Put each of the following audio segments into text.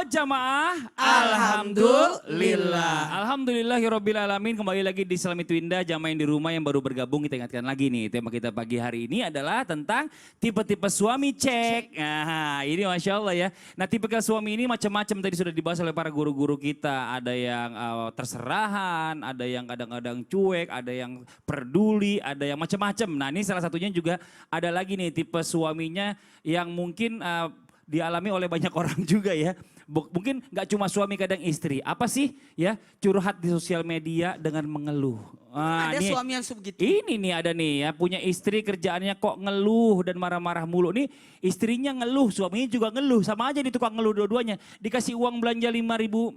jamaah. Alhamdulillah. Alhamdulillahirrabbilalamin. Kembali lagi di Salam Itu Indah. Jamaah yang di rumah yang baru bergabung, kita ingatkan lagi nih. Tema kita pagi hari ini adalah tentang tipe-tipe suami cek. Nah ini Masya Allah ya. Nah tipe suami ini macam-macam tadi sudah dibahas oleh para guru-guru kita. Ada yang terserahan, ada yang kadang-kadang cuek, ada yang peduli, ada yang macam-macam. Nah ini salah satunya juga ada lagi nih tipe suaminya yang mungkin dialami oleh banyak orang juga ya. Mungkin nggak cuma suami, kadang istri. Apa sih ya, curhat di sosial media dengan mengeluh. Ada suami yang sebegitu. Ini nih ada nih ya, punya istri kerjaannya kok ngeluh dan marah-marah mulu. Nih istrinya ngeluh, suaminya juga ngeluh. Sama aja di tukang ngeluh dua-duanya. Dikasih uang belanja 5.000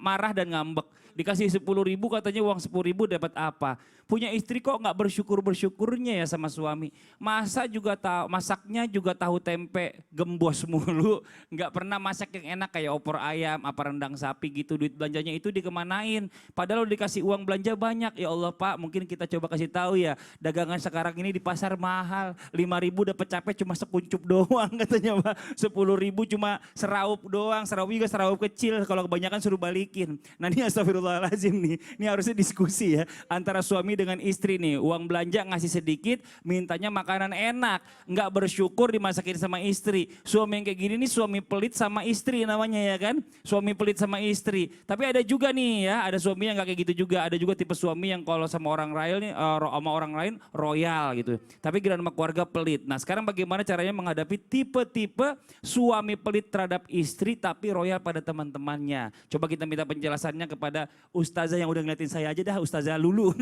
marah dan ngambek. Dikasih 10.000 katanya uang 10.000 dapat apa. Punya istri kok nggak bersyukur-bersyukurnya ya sama suami. Masaknya juga tahu tempe gembos mulu. Nggak pernah masak yang enak kayak opor ayam, apa rendang sapi gitu. Duit belanjanya itu dikemanain. Padahal udah dikasih uang belanja banyak. Ya Allah Pak, mungkin kita coba kasih tahu ya. Dagangan sekarang ini di pasar mahal. 5.000 dapat capek cuma sekuncup doang katanya Pak. 10.000 cuma seraup doang. Seraup juga seraup kecil. Kalau kebanyakan suruh balikin. Nah ini astagfirullahaladzim nih. Ini harusnya diskusi ya. Antara suami dengan istri nih. Uang belanja ngasih sedikit, mintanya makanan enak. Nggak bersyukur dimasakin sama istri. Suami yang kayak gini nih suami pelit sama istri namanya ya kan. Suami pelit sama istri. Tapi ada juga nih ya, ada suami yang nggak kayak gitu juga. Ada juga tipe suami yang kalau sama orang lain nih, sama orang lain royal gitu. Tapi kira sama keluarga pelit. Nah sekarang bagaimana caranya menghadapi tipe-tipe suami pelit terhadap istri tapi royal pada teman-temannya. Coba kita minta penjelasannya kepada Ustazah yang udah ngeliatin saya aja dah, Ustazah Lulu.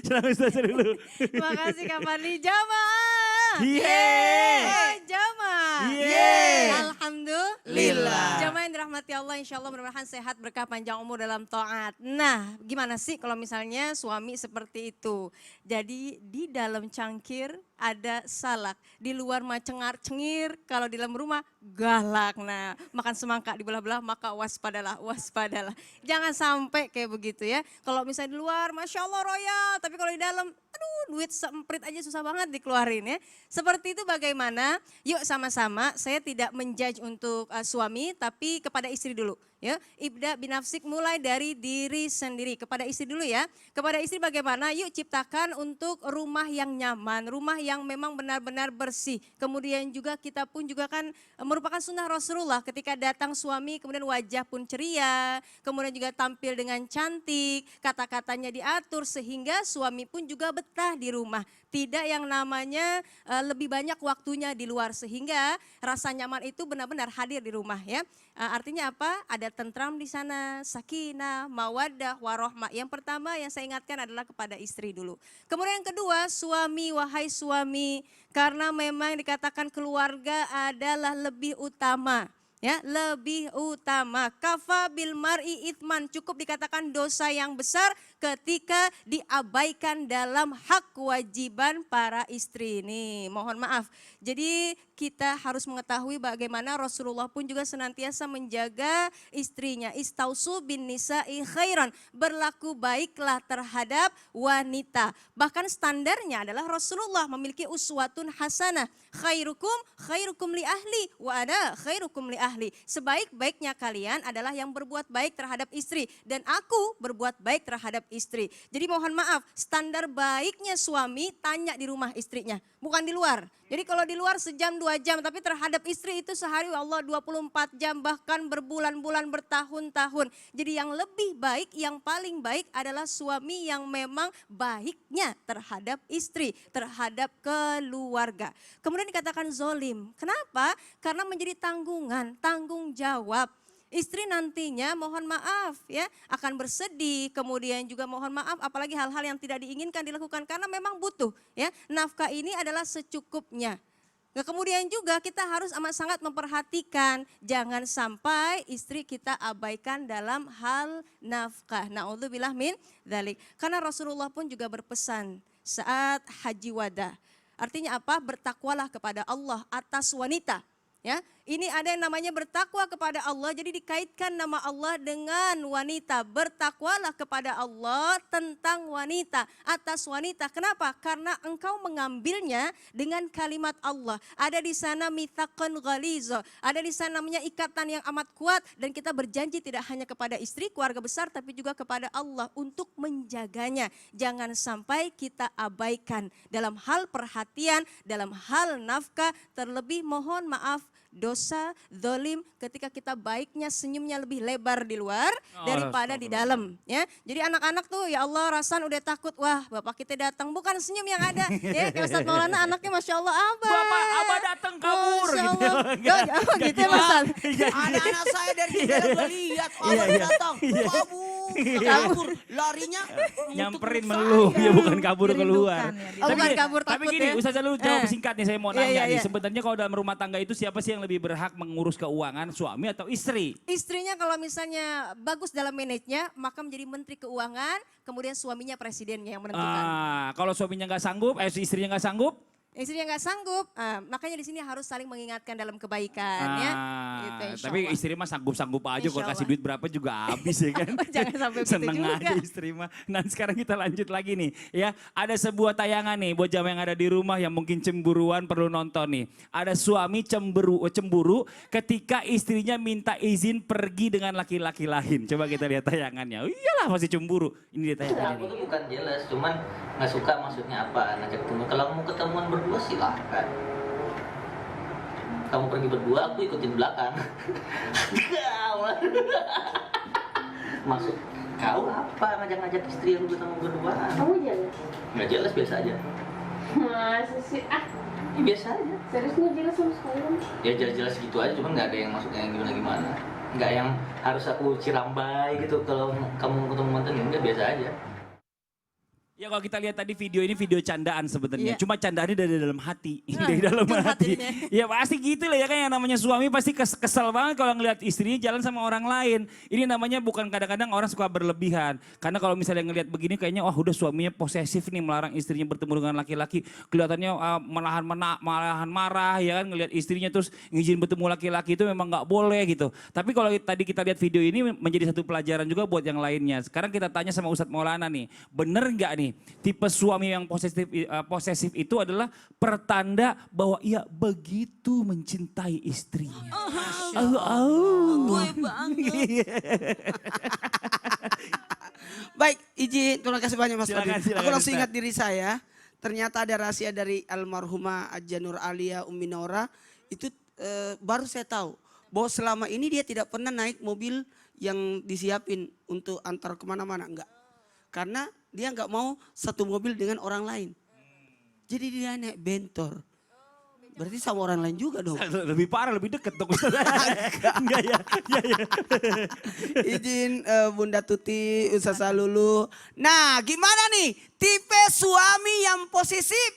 Selamat Ustazah Lulu. Terima kasih Kak Fadli. Jamaah. Yeay. Jamaah. Yeay. Alhamdulillah. Jamaah yang dirahmati Allah, insya Allah mudah-mudahan sehat, berkah, panjang umur dalam taat. Nah gimana sih kalau misalnya suami seperti itu. Jadi di dalam cangkir ada salak, di luar mah cengar-cengir, kalau di dalam rumah galak. Nah makan semangka di belah-belah maka waspadalah, waspadalah. Jangan sampai kayak begitu ya. Kalau misalnya di luar Masya Allah royal, tapi kalau di dalam aduh duit seemprit aja susah banget dikeluarin ya. Seperti itu bagaimana? Yuk sama-sama, saya tidak menjudge untuk suami tapi kepada istri dulu. Ya, ibda binafsik, mulai dari diri sendiri. Kepada istri dulu ya. Kepada istri bagaimana? Yuk ciptakan untuk rumah yang nyaman, rumah yang memang benar-benar bersih. Kemudian juga kita pun juga kan merupakan sunnah Rasulullah ketika datang suami kemudian wajah pun ceria, kemudian juga tampil dengan cantik, kata-katanya diatur sehingga suami pun juga betah di rumah. Tidak yang namanya lebih banyak waktunya di luar sehingga rasa nyaman itu benar-benar hadir di rumah ya. Artinya apa? Ada tentram di sana, sakinah, mawaddah, warohmah. Yang pertama yang saya ingatkan adalah kepada istri dulu. Kemudian yang kedua, suami, wahai suami, karena memang dikatakan keluarga adalah lebih utama. Ya, lebih utama. Kafa bil mar'i ithman, cukup dikatakan dosa yang besar ketika diabaikan dalam hak kewajiban para istri ini. Mohon maaf. Jadi kita harus mengetahui bagaimana Rasulullah pun juga senantiasa menjaga istrinya. Istausu bin nisa'i khairan, berlaku baiklah terhadap wanita. Bahkan standarnya adalah Rasulullah memiliki uswatun hasanah. Khairukum li ahli wa ana khairukum li ahli. Sebaik-baiknya kalian adalah yang berbuat baik terhadap istri dan aku berbuat baik terhadap istri. Jadi mohon maaf, standar baiknya suami tanya di rumah istrinya, bukan di luar. Jadi kalau di luar sejam 2 jam, tapi terhadap istri itu sehari Allah 24 jam, bahkan berbulan-bulan, bertahun-tahun. Jadi yang lebih baik, yang paling baik adalah suami yang memang baiknya terhadap istri, terhadap keluarga. Kemudian dikatakan zolim. Kenapa? Karena menjadi tanggungan, tanggung jawab. Istri nantinya mohon maaf ya akan bersedih, kemudian juga mohon maaf apalagi hal-hal yang tidak diinginkan dilakukan karena memang butuh ya. Nafkah ini adalah secukupnya. Nah, kemudian juga kita harus amat sangat memperhatikan jangan sampai istri kita abaikan dalam hal nafkah. Na'udzubillah min dzalik. Karena Rasulullah pun juga berpesan saat haji wada. Artinya apa? Bertakwalah kepada Allah atas wanita. Ya, Ini ada yang namanya bertakwa kepada Allah. Jadi dikaitkan nama Allah dengan wanita. Bertakwalah kepada Allah tentang wanita, atas wanita. Kenapa? Karena engkau mengambilnya dengan kalimat Allah. Ada di sana mitsaqan ghaliza. Ada di sana namanya ikatan yang amat kuat. Dan kita berjanji tidak hanya kepada istri, keluarga besar, tapi juga kepada Allah untuk menjaganya. Jangan sampai kita abaikan dalam hal perhatian, dalam hal nafkah, terlebih mohon maaf dosa, zalim ketika kita baiknya senyumnya lebih lebar di luar daripada di dalam ya. Jadi anak-anak tuh ya Allah Rasan udah takut, wah bapak kita datang, bukan senyum yang ada ya. Kayak Ustadz Maulana anaknya Masya Allah Abah. Bapak Abah datang kabur Masya gitu. Allah. Oh gitu ya Mas Ustadz. Anak-anak saya dari jendela udah lihat, Abah datang, kabur, larinya Nyamperin melulu, ya bukan kabur keluar. Oh, bukan kabur Tapi takut gini, ya. Ustaz Jalul jawab singkat nih, saya mau nanya nih. Iya. Sebenarnya kalau dalam rumah tangga itu siapa sih yang lebih berhak mengurus keuangan, suami atau istri? Istrinya kalau misalnya bagus dalam manajenya, maka menjadi menteri keuangan, kemudian suaminya presidennya yang menentukan. Kalau suaminya nggak sanggup, istrinya nggak sanggup, Istrinya nggak sanggup, makanya di sini harus saling mengingatkan dalam kebaikan ya. Gitu, insya tapi Allah. istri mah sanggup-sanggup aja, kalau Insya kasih Allah. duit berapa juga habis ya kan. Jangan sampai begitu Seneng juga. aja istri mah. Nah sekarang kita lanjut lagi nih ya. Ada sebuah tayangan nih buat jamaah yang ada di rumah yang mungkin cemburuan perlu nonton nih. Ada suami cemburu ketika istrinya minta izin pergi dengan laki-laki lain. Coba kita lihat tayangannya. Oh, iyalah masih cemburu. Ini dia tayangannya Aku nih. tuh bukan jealous, cuman nggak suka maksudnya apa ngajak ketemu. Kalau mau ketemuan berdua silahkan. Kamu pergi berdua, aku ikutin belakang. Maksud kau apa ngajak-ngajak istri yang ketemu berdua? Kamu jelas? Nggak jelas, biasa aja. Masa sih? Ya, biasa aja. Serius nggak jelas sama sekali? Ya jelas-jelas gitu aja, cuman nggak ada yang maksudnya yang gimana-gimana. Nggak yang harus aku cirambai gitu kalau kamu ketemu mantan, ya enggak, biasa aja. Ya kalau kita lihat tadi video ini video candaan sebenarnya. Iya. Cuma candaannya dari dalam hati. Nah, dari dalam curhat hati. jadinya. Ya pasti gitu lah ya kan, yang namanya suami pasti kesel banget kalau ngelihat istrinya jalan sama orang lain. Ini namanya bukan, kadang-kadang orang suka berlebihan. Karena kalau misalnya ngelihat begini kayaknya wah udah suaminya posesif nih, melarang istrinya bertemu dengan laki-laki. Kelihatannya malahan marah ya kan, ngelihat istrinya terus ngizin bertemu laki-laki itu memang nggak boleh gitu. Tapi kalau tadi kita lihat video ini menjadi satu pelajaran juga buat yang lainnya. Sekarang kita tanya sama Ustadz Maulana nih, bener nggak nih tipe suami yang posesif itu adalah pertanda bahwa ia begitu mencintai istrinya. Gue banget. Baik, izin, terima kasih banyak Mas Silakan, Fadil. silakan, Aku langsung Ustaz. ingat diri saya, ternyata ada rahasia dari almarhumah Aja Nur Alia Ummi Nora, itu baru saya tahu bahwa selama ini dia tidak pernah naik mobil yang disiapin untuk antar kemana-mana, enggak. Karena dia enggak mau satu mobil dengan orang lain. Jadi dia naik bentor. Berarti sama orang lain juga dong. Lebih parah, lebih deket dong Ustaz. Enggak ya. Izin Bunda Tuti, Ustazah Lulu. Nah gimana nih tipe suami yang posesif?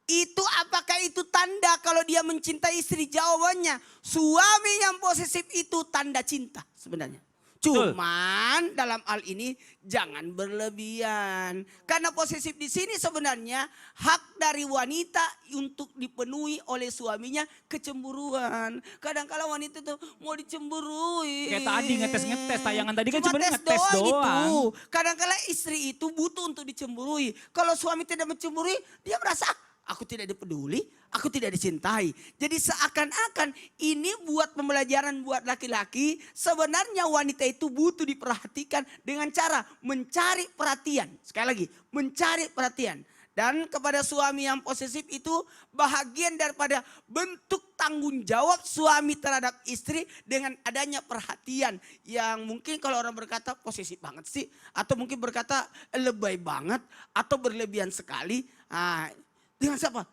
Itu apakah itu tanda kalau dia mencintai istri? Jawabannya suami yang posesif itu tanda cinta sebenarnya. Cuman dalam hal ini jangan berlebihan. Karena posesif di sini sebenarnya hak dari wanita untuk dipenuhi oleh suaminya kecemburuan. Kadang-kala wanita tuh mau dicemburui. Kayak tadi ngetes-ngetes, tayangan tadi kan Cuma cuma tes ngetes doang. Gitu. Kadang-kala istri itu butuh untuk dicemburui. Kalau suami tidak mencemburui, dia merasa aku tidak dipeduli, aku tidak dicintai. Jadi seakan-akan ini buat pembelajaran buat laki-laki. Sebenarnya wanita itu butuh diperhatikan dengan cara mencari perhatian. Sekali lagi, mencari perhatian. Dan kepada suami yang posesif itu bahagian daripada bentuk tanggung jawab suami terhadap istri dengan adanya perhatian. Yang mungkin kalau orang berkata posesif banget sih. Atau mungkin berkata lebay banget atau berlebihan sekali. Nah, dengan siapa?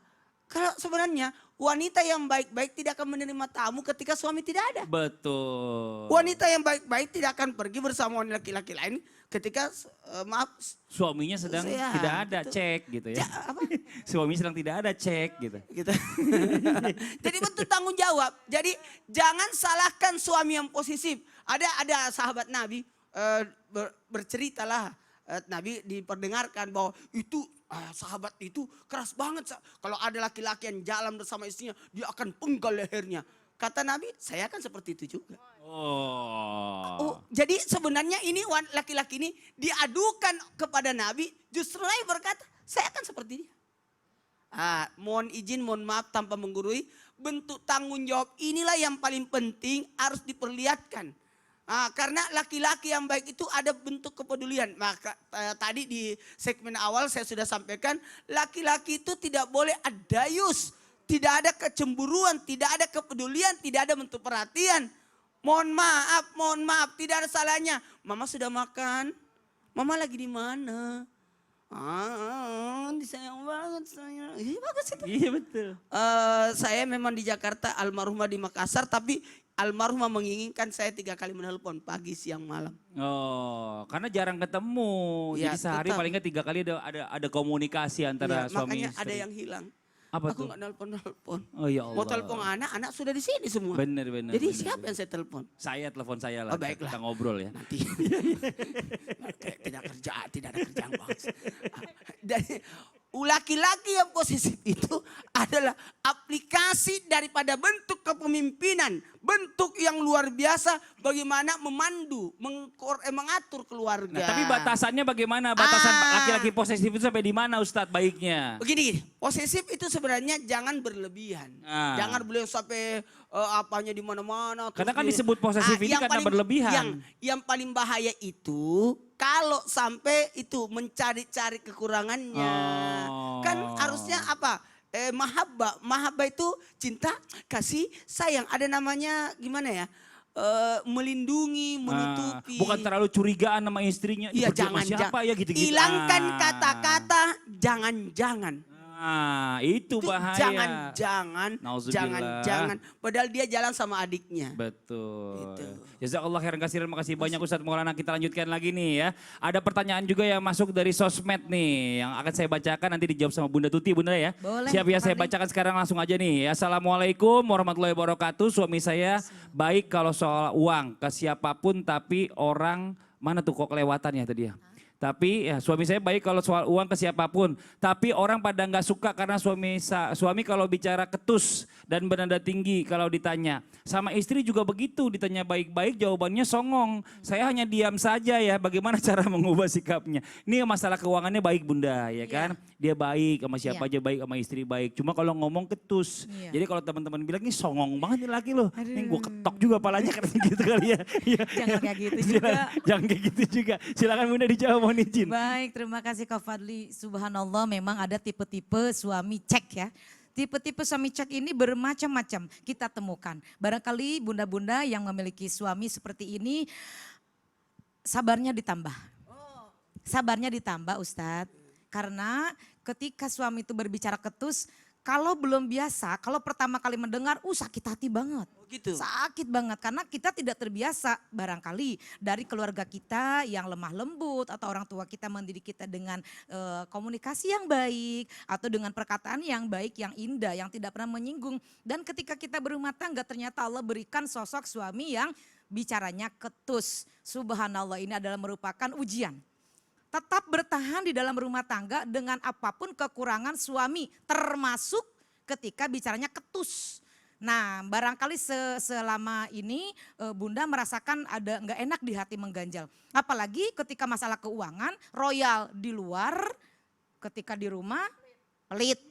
Kalau sebenarnya wanita yang baik-baik tidak akan menerima tamu ketika suami tidak ada. Betul. Wanita yang baik-baik tidak akan pergi bersama laki-laki lain ketika Suaminya sedang Ya, tidak ada, gitu. cek gitu ya. Apa? Suaminya sedang tidak ada, cek gitu. Gitu. Jadi bentuk tanggung jawab. Jadi jangan salahkan suami yang posesif. Ada sahabat Nabi berceritalah, Nabi diperdengarkan bahwa itu sahabat itu keras banget. Kalau ada laki-laki yang jalan bersama istrinya, dia akan penggal lehernya. kata Nabi, saya akan seperti itu juga. Oh. Jadi sebenarnya ini laki-laki ini diadukan kepada Nabi, justru Nabi berkata, saya akan seperti dia. Mohon izin, mohon maaf tanpa menggurui, bentuk tanggung jawab inilah yang paling penting harus diperlihatkan. Karena laki-laki yang baik itu ada bentuk kepedulian. Maka tadi di segmen awal saya sudah sampaikan, laki-laki itu tidak boleh adayus, tidak ada kecemburuan, tidak ada kepedulian, tidak ada bentuk perhatian. Mohon maaf, tidak ada salahnya. Mama sudah makan? Mama lagi di mana? Disayang banget saya. Iya bagus itu. Iya betul. Saya memang di Jakarta, almarhumah di Makassar, tapi almarhumah menginginkan saya 3 kali menelpon, pagi, siang, malam. Oh, karena jarang ketemu. Ya, Jadi sehari tetap. paling nggak 3 kali ada komunikasi antara Ya, suami makanya istri. ada yang hilang. Apa Aku tuh? nggak nelpon. Oh ya Allah. Mau telepon anak sudah di sini semua. Bener. Jadi siapa yang saya telepon? Saya telepon saya lah. Oh, baiklah. Kita ngobrol ya. Nanti. Tidak ada kerjaan banget. Dari laki-laki yang posesif itu adalah aplikasi daripada bentuk kepemimpinan, bentuk yang luar biasa bagaimana memandu, mengatur keluarga. Nah, tapi batasannya bagaimana? Batasan laki-laki posesif itu sampai di mana Ustadz baiknya? Begini, posesif itu sebenarnya jangan berlebihan. Jangan beliau sampai apanya di mana-mana. Karena kan disebut posesif ini karena berlebihan. Yang paling bahaya itu kalau sampai itu mencari-cari kekurangannya. Kan harusnya apa? Mahabbah itu cinta, kasih, sayang. Ada namanya gimana ya? Melindungi, menutupi. Bukan terlalu curigaan sama istrinya. Iya, jangan siapa ya gitu-gitu. Hilangkan kata-kata jangan-jangan. Itu bahaya. Jangan. Padahal dia jalan sama adiknya. Betul. Gitu. Jazakallah khairan katsiran, makasih banyak Ustadz Maulana. Kita lanjutkan lagi nih ya. Ada pertanyaan juga yang masuk dari sosmed nih. Yang akan saya bacakan nanti dijawab sama Bunda Tuti, Bunda ya. Boleh, Siap ya, Pak saya Fadli. bacakan sekarang langsung aja nih. Assalamualaikum warahmatullahi wabarakatuh. Suami saya baik kalau soal uang ke siapapun, tapi orang, mana tuh kok kelewatan ya tadi ya. Tapi ya suami saya baik kalau soal uang ke siapapun. Tapi orang pada nggak suka karena suami kalau bicara ketus dan bernada tinggi kalau ditanya. Sama istri juga begitu, ditanya baik-baik jawabannya songong. Saya hanya diam saja ya, bagaimana cara mengubah sikapnya. Ini masalah keuangannya baik Bunda ya kan. Dia baik sama siapa aja baik, sama istri baik. Cuma kalau ngomong ketus. Jadi kalau teman-teman bilang ini songong banget nih laki lo. Ini gue ketok juga palanya katanya gitu kali ya. Jangan kayak gitu juga. Jangan kayak gitu juga. Silakan Bunda dijawab, mohon izin. Baik, terima kasih Kak Fadli. Subhanallah, memang ada tipe-tipe suami cek ya. Tipe-tipe suami cek ini bermacam-macam kita temukan. Barangkali bunda-bunda yang memiliki suami seperti ini, sabarnya ditambah. Sabarnya ditambah Ustadz. Karena ketika suami itu berbicara ketus, kalau belum biasa, kalau pertama kali mendengar, sakit hati banget. Gitu. Sakit banget karena kita tidak terbiasa barangkali dari keluarga kita yang lemah lembut atau orang tua kita mendidik kita dengan komunikasi yang baik atau dengan perkataan yang baik, yang indah, yang tidak pernah menyinggung. Dan ketika kita berumah tangga ternyata Allah berikan sosok suami yang bicaranya ketus. Subhanallah, ini adalah merupakan ujian. Tetap bertahan di dalam rumah tangga dengan apapun kekurangan suami, termasuk ketika bicaranya ketus. Nah, barangkali selama ini Bunda merasakan ada nggak enak di hati, mengganjal. Apalagi ketika masalah keuangan, royal di luar, ketika di rumah pelit.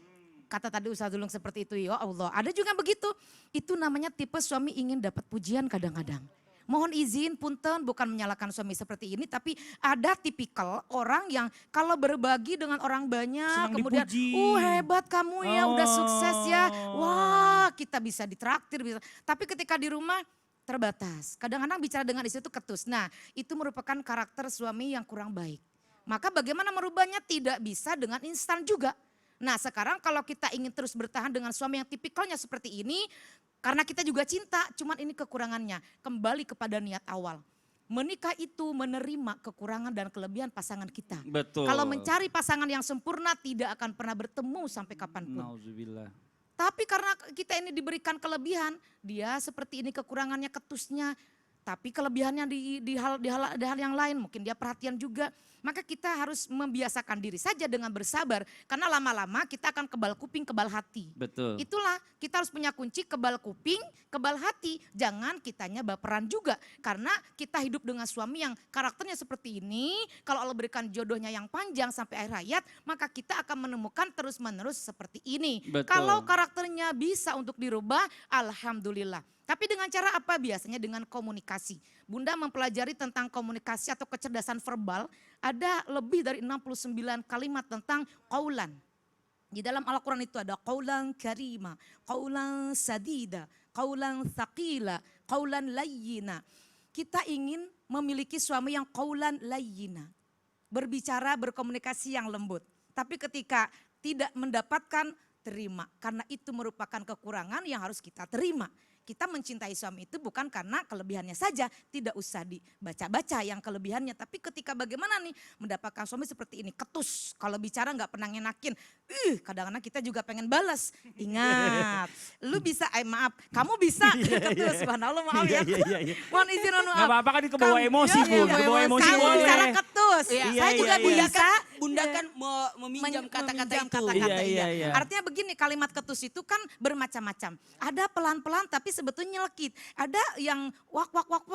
Kata tadi Ustaz Dulung seperti itu, ya Allah. Ada juga begitu. Itu namanya tipe suami ingin dapat pujian kadang-kadang. Mohon izin, punten, bukan menyalahkan suami seperti ini, tapi ada tipikal orang yang kalau berbagi dengan orang banyak, Senang kemudian, dipuji. hebat kamu ya, udah sukses ya, wah kita bisa ditraktir, bisa. Tapi ketika di rumah terbatas, kadang-kadang bicara dengan istri itu ketus. Nah, itu merupakan karakter suami yang kurang baik. Maka bagaimana merubahnya? Tidak bisa dengan instan juga. Nah, sekarang kalau kita ingin terus bertahan dengan suami yang tipikalnya seperti ini, karena kita juga cinta, cuman ini kekurangannya. Kembali kepada niat awal. Menikah itu menerima kekurangan dan kelebihan pasangan kita. Betul. Kalau mencari pasangan yang sempurna tidak akan pernah bertemu sampai kapanpun. Nauzubillah. Tapi karena kita ini diberikan kelebihan, dia seperti ini kekurangannya, ketusnya. tapi kelebihannya di hal yang lain, mungkin dia perhatian juga. Maka kita harus membiasakan diri saja dengan bersabar, karena lama-lama kita akan kebal kuping, kebal hati. Betul. Itulah kita harus punya kunci kebal kuping, kebal hati. Jangan kitanya baperan juga, karena kita hidup dengan suami yang karakternya seperti ini. Kalau Allah berikan jodohnya yang panjang sampai akhir hayat, maka kita akan menemukan terus-menerus seperti ini. Betul. Kalau karakternya bisa untuk dirubah, alhamdulillah. Tapi dengan cara apa? Biasanya dengan komunikasi. Bunda mempelajari tentang komunikasi atau kecerdasan verbal, ada lebih dari 69 kalimat tentang qaulan. Di dalam Al-Quran itu ada qaulan karima, qaulan sadida, qaulan thaqila, qaulan layyina. Kita ingin memiliki suami yang qaulan layyina, berbicara, berkomunikasi yang lembut. Tapi ketika tidak mendapatkan, terima. Karena itu merupakan kekurangan yang harus kita terima. Kita mencintai suami itu bukan karena kelebihannya saja, tidak usah dibaca-baca yang kelebihannya. Tapi ketika bagaimana nih mendapatkan suami seperti ini, ketus, kalau bicara nggak pernah ngenakin, kadang-kadang kita juga pengen balas. Ingat, lu bisa, maaf, kamu bisa ketus, subhanallah, maaf ya. Mohon izin, mohon maaf. Gak apa-apa kan kebawa emosi, Bu. Kebawa emosi Kamu boleh. bicara ketus, saya juga bisa. Bunda kan meminjam kata-kata itu. Kata-kata, Iya. iya. Artinya begini, kalimat ketus itu kan bermacam-macam. Ada pelan-pelan tapi sebetulnya nyelekit. Ada yang wak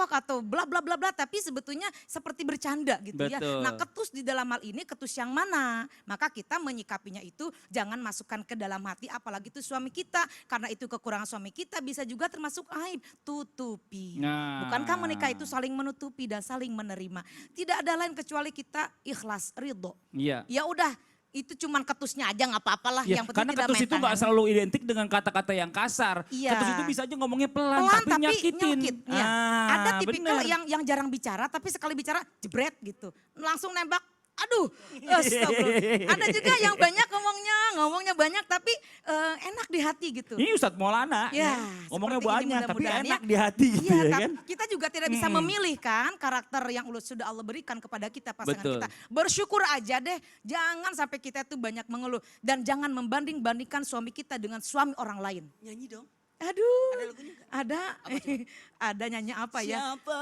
atau bla bla bla bla tapi sebetulnya seperti bercanda gitu ya. Betul. Nah, ketus di dalam hal ini ketus yang mana? Maka kita menyikapinya itu jangan masukkan ke dalam hati, apalagi itu suami kita. Karena itu kekurangan suami kita, bisa juga termasuk aib. Tutupi. Nah. Bukankah menikah itu saling menutupi dan saling menerima? Tidak ada lain kecuali kita ikhlas, ridho. Iya. Ya udah, itu cuman ketusnya aja nggak apa-apalah. Ya, Yang penting karena tidak ketus main itu nggak tangan. selalu identik dengan kata-kata yang kasar. Iya. Ketus itu bisa aja ngomongnya pelan, Pelan tapi, tapi nyakitin. nyelkit. Ya. Ah, Ada tipikal bener. yang jarang bicara tapi sekali bicara jebret gitu. Langsung nembak. Aduh, astagfirullah. Ada juga yang banyak ngomongnya banyak tapi enak di hati gitu. Ini Ustadz Maulana, Ya, ngomongnya seperti ini banyak tapi mudah-mudahan enak ya. di hati gitu Iya, ya tapi kan. kita juga tidak bisa memilih kan karakter yang sudah Allah berikan kepada kita, pasangan Betul. kita. Bersyukur aja deh, jangan sampai kita itu banyak mengeluh. Dan jangan membanding-bandingkan suami kita dengan suami orang lain. Nyanyi dong. Aduh, Ada lagunya nggak? ada, ada nyanyi apa ya? Siapa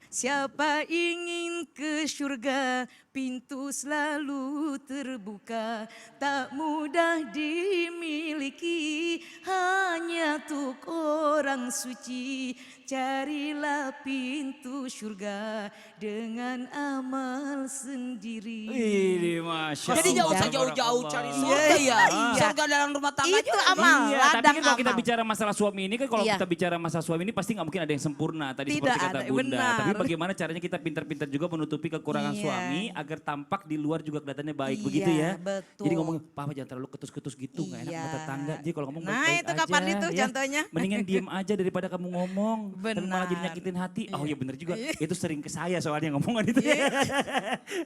Siapa ingin ke surga, pintu selalu terbuka, tak mudah dimiliki, hanya untuk orang suci. Carilah pintu surga dengan amal sendiri. Ini Masya Jadi Allah. gak usah jauh-jauh cari surga Iya, ya. iya. Surga dalam rumah tangga Itu juga. amal. Iya, tapi ladang kan kalau kita amal. bicara masalah suami ini kan kalau Iya. kita bicara masalah suami ini pasti nggak mungkin ada yang sempurna tadi Tidak seperti kata ada, Bunda. benar. Tapi bagaimana caranya kita pintar-pintar juga menutupi kekurangan Iya. suami agar tampak di luar juga kelihatannya baik Iya, begitu ya. betul. Jadi ngomong, "Papa jangan terlalu ketus-ketus gitu, nggak enak Iya. sama tetangga." Jadi kalau ngomong Nah, baik-baik itu aja. kapan itu ya. contohnya? Mendingan diem aja daripada kamu ngomong dan malah jadi Benar. nyakitin hati. Oh iya bener juga. Itu sering ke saya soalnya ngomongan itu.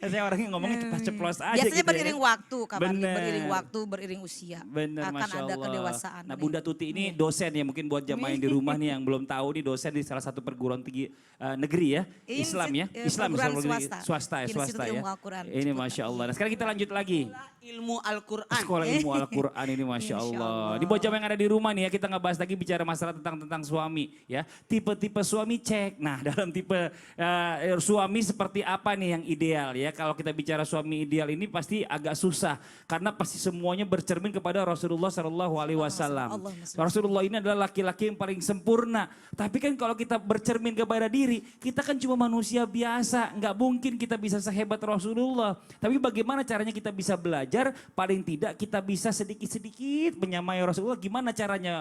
Saya orangnya ngomongnya ceplos-ceplos aja Biasanya gitu ya. beriring waktu, kabar Bener. beriring waktu, beriring usia. Bener, Akan Masya ada Allah. kedewasaan. Nah nih. Bunda Tuti ini dosen ya, mungkin buat jamaah yang di rumah nih yang belum tahu nih, dosen di salah satu perguruan tinggi negeri ya, Islam ya, Islam perguruan Islam, swasta. swasta ya, Institut swasta ya. Ilmu Al-Quran. Ini Masya Allah. Nah sekarang kita lanjut lagi. Ilmu Al-Quran. Sekolah ilmu Al-Quran ini Masya Allah. Di buat jamaah yang ada di rumah nih ya, kita ngebahas lagi bicara masalah tentang suami ya. Tipe-tipe suami cek. Nah dalam tipe suami seperti apa nih yang ideal ya. Kalau kita bicara suami ideal ini pasti agak susah. Karena pasti semuanya bercermin kepada Rasulullah SAW. Rasulullah ini adalah laki-laki yang paling sempurna. Tapi kan kalau kita bercermin kepada diri, kita kan cuma manusia biasa. Nggak mungkin kita bisa sehebat Rasulullah. Tapi bagaimana caranya kita bisa belajar, paling tidak kita bisa sedikit-sedikit menyamai Rasulullah. Gimana caranya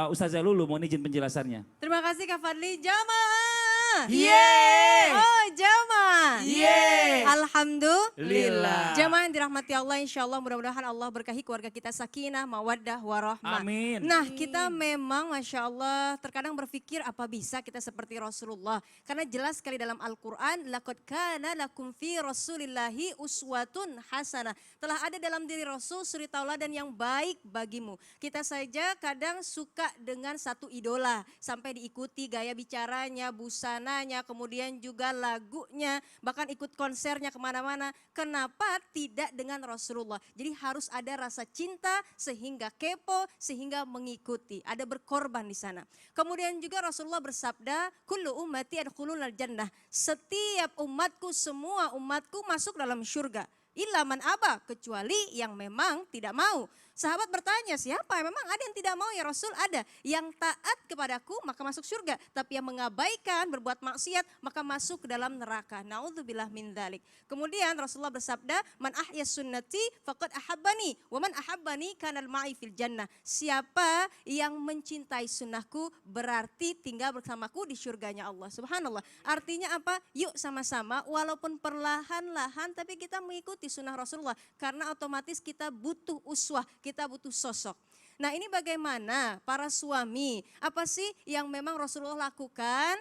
Ustazah Lulu, mohon izin penjelasannya. Terima kasih Kak Fadli. Jamaah. Yeay. Oh jamaah. Yeay. Alhamdulillah. Jamaah yang dirahmati Allah, insya Allah mudah-mudahan Allah berkahi keluarga kita sakinah, mawaddah, warahmah. Amin. Nah kita memang Masya Allah terkadang berpikir apa bisa kita seperti Rasulullah. Karena jelas sekali dalam Al-Quran, laqad kana lakum fi rasulillahi uswatun hasanah. Telah ada dalam diri Rasul suri tauladan yang baik bagimu. Kita saja kadang suka dengan satu idola. Sampai diikuti gaya bicaranya, busananya, kemudian juga lagunya. Bahkan ikut konsernya kemana kemana-mana. Kenapa tidak dengan Rasulullah? Jadi harus ada rasa cinta sehingga kepo, sehingga mengikuti. Ada berkorban di sana. Kemudian juga Rasulullah bersabda, kullu ummati adkhulunal jannah. Setiap umatku, semua umatku masuk dalam surga. Illa man aba, kecuali yang memang tidak mau. Sahabat bertanya, siapa? Memang ada yang tidak mau ya Rasul? Ada. Yang taat kepadaku maka masuk surga. Tapi yang mengabaikan, berbuat maksiat maka masuk ke dalam neraka. Na'udzubillah min dzalik. Kemudian Rasulullah bersabda, man ahya sunnati faqad ahabbani. Wa man ahabbani kanal ma'i fil jannah. Siapa yang mencintai sunnahku berarti tinggal bersamaku di surganya Allah. Subhanallah. Artinya apa? Yuk sama-sama walaupun perlahan-lahan tapi kita mengikuti sunnah Rasulullah. Karena otomatis kita butuh uswah. Kita butuh sosok. Nah ini bagaimana para suami, apa sih yang memang Rasulullah lakukan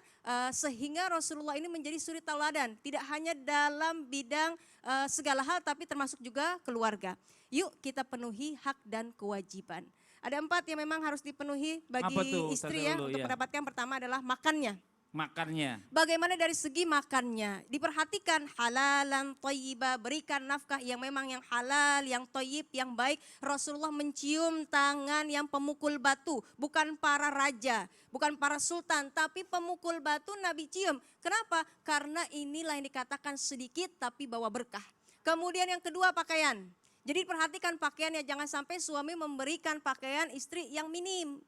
sehingga Rasulullah ini menjadi suri tauladan. Tidak hanya dalam bidang segala hal tapi termasuk juga keluarga. Yuk kita penuhi hak dan kewajiban. Ada 4 yang memang harus dipenuhi bagi istri ya untuk mendapatkan. Pertama adalah makannya. Makannya. Bagaimana dari segi makannya? Diperhatikan halalan thayyiba, berikan nafkah yang memang yang halal, yang thayyib, yang baik. Rasulullah mencium tangan yang pemukul batu, bukan para raja, bukan para sultan, tapi pemukul batu Nabi cium. Kenapa? Karena inilah yang dikatakan sedikit tapi bawa berkah. Kemudian yang kedua pakaian. Jadi perhatikan pakaiannya, jangan sampai suami memberikan pakaian istri yang minim.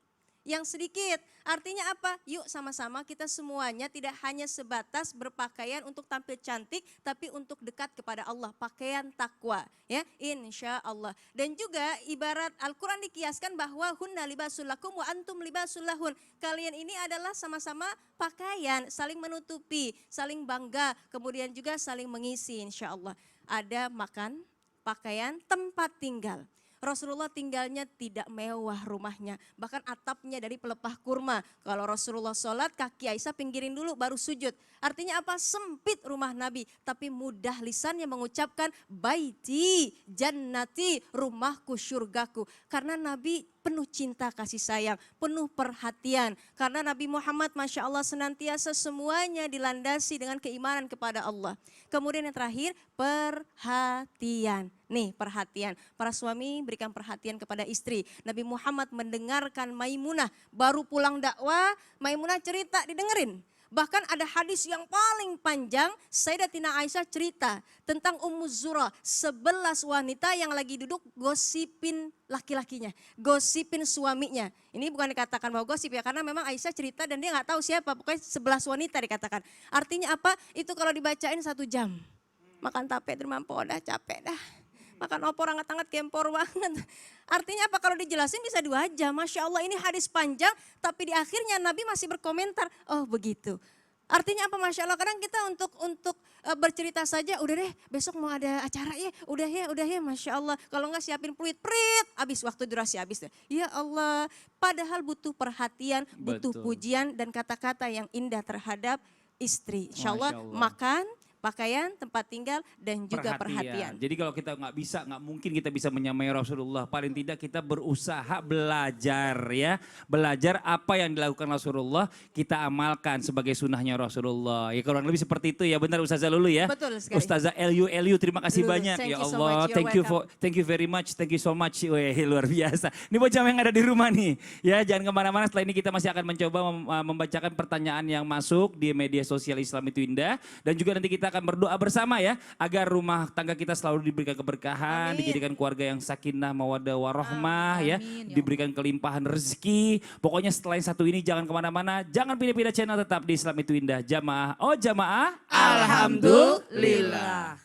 Yang sedikit, artinya apa? Yuk sama-sama kita semuanya tidak hanya sebatas berpakaian untuk tampil cantik, tapi untuk dekat kepada Allah, pakaian takwa, ya, insya Allah. Dan juga ibarat Al-Quran dikiaskan bahwa hunna libasul lakum wa antum libasul lahun. Kalian ini adalah sama-sama pakaian, saling menutupi, saling bangga, kemudian juga saling mengisi insya Allah. Ada makan, pakaian, tempat tinggal. Rasulullah tinggalnya tidak mewah rumahnya, bahkan atapnya dari pelepah kurma. Kalau Rasulullah sholat, kaki Aisyah pinggirin dulu baru sujud. Artinya apa? Sempit rumah Nabi, tapi mudah lisannya mengucapkan baiti, jannati, rumahku, syurgaku. Karena Nabi penuh cinta kasih sayang, penuh perhatian. Karena Nabi Muhammad Masya Allah senantiasa semuanya dilandasi dengan keimanan kepada Allah. Kemudian yang terakhir, perhatian. Nih perhatian, para suami berikan perhatian kepada istri. Nabi Muhammad mendengarkan Maimunah, baru pulang dakwah, Maimunah cerita didengerin. Bahkan ada hadis yang paling panjang, Sayyidatina Aisyah cerita tentang Ummu Zura, 11 wanita yang lagi duduk gosipin laki-lakinya, gosipin suaminya. Ini bukan dikatakan bahwa gosip ya, karena memang Aisyah cerita dan dia nggak tahu siapa, pokoknya 11 wanita dikatakan. Artinya apa? Itu kalau dibacain 1 jam. Makan tape dermam poda, capek dah. Makan opor hangat-hangat kempor banget. Artinya apa? Kalau dijelasin bisa 2 jam. Masya Allah ini hadis panjang tapi di akhirnya Nabi masih berkomentar. Oh begitu. Artinya apa? Masya Allah kadang kita untuk bercerita saja. Udah deh besok mau ada acara ya. Udah ya Masya Allah. Kalau enggak siapin peluit. Habis waktu durasi habis deh. Ya Allah. Padahal butuh perhatian, butuh pujian dan kata-kata yang indah terhadap istri. Insya Allah makan, pakaian, tempat tinggal, dan juga perhatian. Jadi kalau kita nggak mungkin kita bisa menyamai Rasulullah. Paling tidak kita berusaha belajar ya. Belajar apa yang dilakukan Rasulullah, kita amalkan sebagai sunnahnya Rasulullah. Ya kurang lebih seperti itu ya, benar Ustazah Lulu ya. Betul sekali. Ustazah Lulu, terima kasih Lulu, banyak. thank Ya you so Allah, much. thank you very much, thank you so much. Wih, luar biasa. Ini buat jamaah yang ada di rumah nih. Ya jangan kemana-mana, setelah ini kita masih akan mencoba membacakan pertanyaan yang masuk di media sosial Islam Itu Indah. Dan juga nanti kita akan berdoa bersama ya, agar rumah tangga kita selalu diberikan keberkahan, dijadikan keluarga yang sakinah, mawaddah, warahmah ya, diberikan kelimpahan rezeki. Pokoknya setelah yang satu ini jangan kemana-mana, jangan pindah-pindah channel, tetap di Islam Itu Indah. Jamaah, oh jamaah, Alhamdulillah.